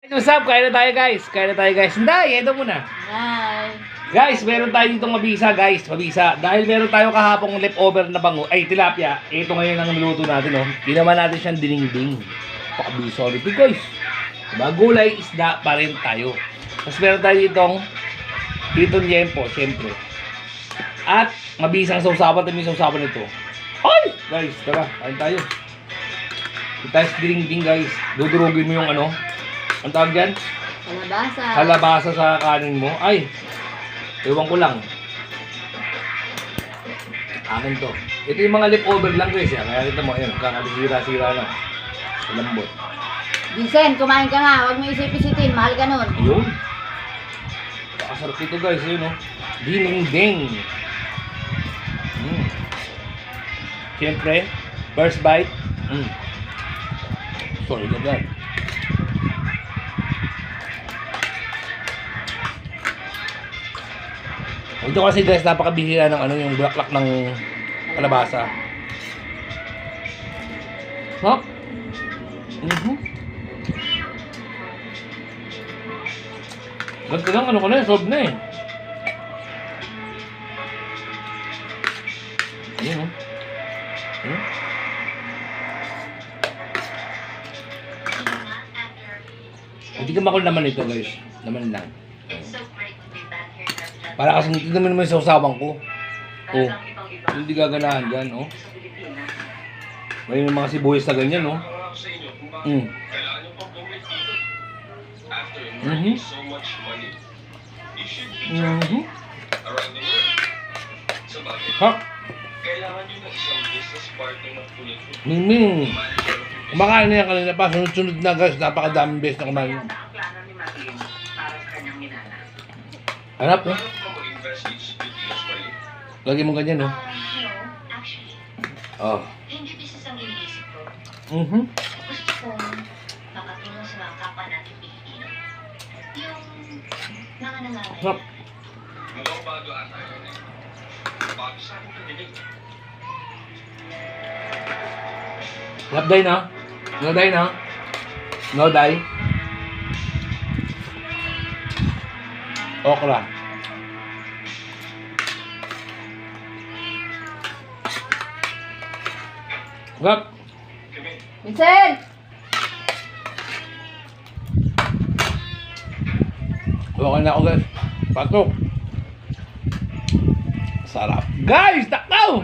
What's up? Kaya na tayo guys. Hindi, ito muna. Hi. Guys, meron tayo ditong mabisa guys. Mabisa. Dahil meron tayo kahapong leftover na bango. Ay, tilapia. Ito ngayon ang niluto natin, oh. Ginawa natin siyang dininding. Pakabisa ito guys. Diba? Gulay, isda pa rin tayo. Tapos meron tayo ditong yempo, syempre. At mabisang sausapan. Ito yung sausapan nito. Ay! Guys, tara. Kain tayo. Ito tayo dininding guys. Dudurugin mo yung ano. Ang tawag yan? Kalabasa. Kalabasa sa kanin mo. Ay, ewan ko lang. Akin to. Ito yung mga leftover lang guys. Kaya ito mo, ayun, kakalisira-sira na. Lambot. Vincent, kumain ka nga. Huwag mo isip-isitin. Mahal ka nun. Yun. Pakasarap ito guys. Ayun o. Ding-ding. Siyempre, first bite. Sorry ka dyan. Ito kasi guys, napakabihira ng ano, yung bulaklak ng kalabasa. Huh? Ganito lang, ano ko na, solve na eh. Ayan o. Hindi ka makul naman ito guys. Naman lang. Para kasi hindi naman yung sausawang ko. Oh. Hindi gaganahan dyan, oh. May mga sibuyas na ganyan, oh. Ha? Mingming. Kumakain na yan kanina pa. Sunod-sunod na guys. Napakadaming beses na kumain. Hanap, eh. Lagi mo ganyan, no? Oh. Hindi business ang iniisip ko. Gusto ko makatulong sa mga kapwa natin Pilipino. Yung mga nangangalit. Sarap. Mukhang bago ata yun eh. Bago sa akin panilig. Lapday na. Noday na. Noday. Okra. Gap. Vincent! Okay na ako guys. Patok. Sarap. Guys, takaw!